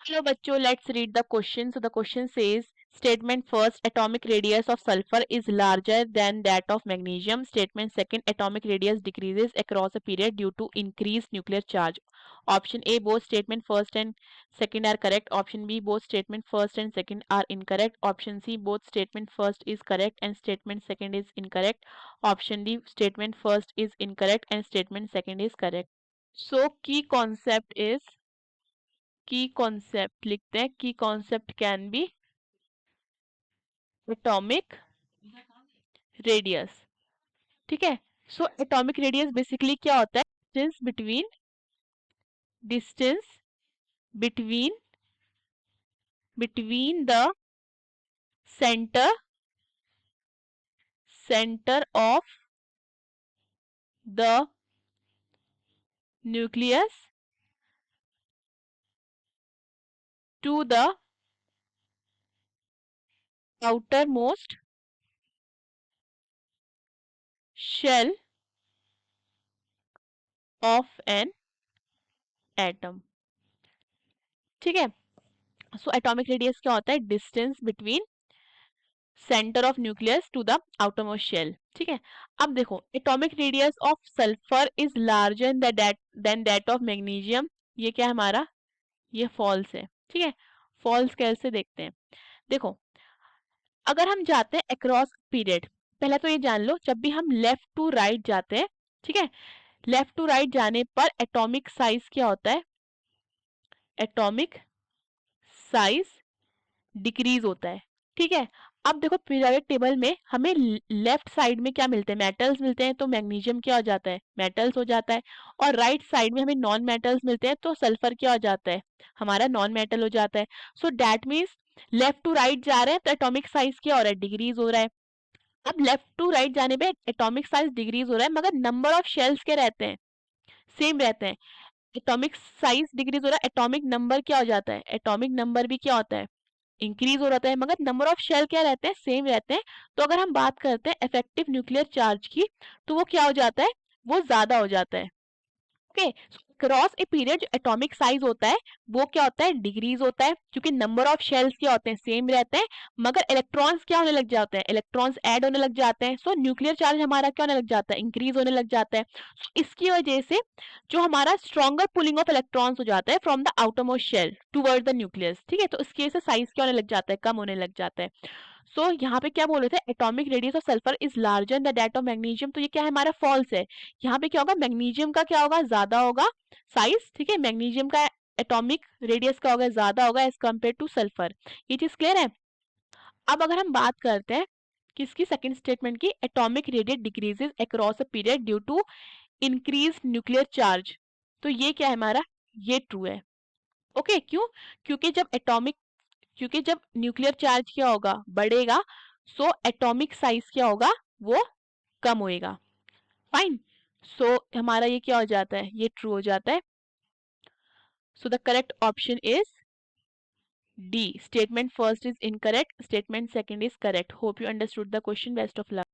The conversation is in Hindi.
Hello बच्चों, let's read the question. So the question says, statement first, atomic radius of sulfur is larger than that of magnesium. Statement second, atomic radius decreases across a period due to increased nuclear charge. Option A, both statement first and second are correct. Option B, both statement first and second are incorrect. Option C, both statement first is correct and statement second is incorrect. Option D, statement first is incorrect and statement second is correct. So key concept is, key concept लिखते हैं, key concept can be atomic radius. ठीक है, सो एटॉमिक रेडियस बेसिकली क्या होता है? Distance between between the centre centre of the nucleus to the outer most shell of an atom. ठीक है, सो एटॉमिक रेडियस क्या होता है? Distance between centre of nucleus to the outermost shell. ठीक है, अब देखो, atomic radius of sulphur is larger than that of magnesium. ये क्या है हमारा? ये फॉल्स है। ठीक है, फॉल्स कैसे देखते हैं? देखो, अगर हम जाते हैं अक्रॉस पीरियड, पहले तो ये जान लो, जब भी हम लेफ्ट टू राइट जाते हैं, ठीक है, लेफ्ट टू राइट जाने पर एटॉमिक साइज क्या होता है? एटॉमिक साइज डिक्रीज होता है। ठीक है, अब देखो पीरियोडिक टेबल में हमें लेफ्ट साइड में क्या मिलते हैं? मेटल्स मिलते हैं, तो मैग्नीशियम क्या हो जाता है? मेटल्स हो जाता है। और राइट साइड में हमें नॉन मेटल्स मिलते हैं, तो सल्फर क्या हो जाता है? हमारा नॉन मेटल हो जाता है। So that means left to right जा रहे हैं तो एटॉमिक साइज क्या हो रहा है? डिक्रीज हो रहा है। अब लेफ्ट टू राइट जाने पे एटॉमिक साइज डिक्रीज हो रहा है, मगर नंबर ऑफ शेल्स क्या रहते हैं? सेम रहते हैं। एटॉमिक साइज डिक्रीज हो रहा है, एटॉमिक नंबर क्या हो जाता है? एटॉमिक नंबर भी क्या होता है? इंक्रीज हो जाता है, मगर नंबर ऑफ शेल क्या रहते हैं? सेम रहते हैं। तो अगर हम बात करते हैं इफेक्टिव न्यूक्लियर चार्ज की, तो वो क्या हो जाता है? वो ज्यादा हो जाता है। ओके, क्रॉस ए पीरियड जो एटॉमिक साइज होता है वो क्या होता है? डिक्रीज होता है, क्योंकि नंबर ऑफ शेल्स क्या होते हैं? सेम रहते हैं, मगर इलेक्ट्रॉन्स क्या होने लग जाते हैं? इलेक्ट्रॉन्स ऐड होने लग जाते हैं। सो न्यूक्लियर चार्ज हमारा क्या होने लग जाता है? इंक्रीज होने लग जाता है। इसकी वजह से जो हमारा स्ट्रॉन्गर पुलिंग ऑफ इलेक्ट्रॉन्स हो जाता है from the outermost shell toward the nucleus. ठीक है, तो इसकी वजह से साइज क्या होने लग जाता है? कम होने लग जाता है। सो यहाँ पे क्या बोल रहे थे? Atomic radius of sulphur is larger than that of magnesium. तो ये क्या है? हमारा फॉल्स है। यहाँ पे क्या होगा? मैग्नीशियम का क्या होगा? ज्यादा होगा साइज। ठीक है, मैग्नीशियम का एटॉमिक रेडियस का होगा? ज्यादा होगा एज कम्पेयर टू सल्फर। ये चीज क्लियर है? अब अगर हम बात करते हैं किसकी? सेकंड स्टेटमेंट की, atomic radius decreases across a period due to increase nuclear charge. तो ये क्या है हमारा? ये ट्रू है। ओके, क्यों? क्योंकि जब एटॉमिक क्योंकि जब न्यूक्लियर चार्ज क्या होगा? बढ़ेगा, सो एटॉमिक साइज क्या होगा? वो कम होएगा। फाइन, सो हमारा ये क्या हो जाता है? ये ट्रू हो जाता है। So the correct option is D, statement first is incorrect, statement second is correct. Hope you understood the question. Best of luck.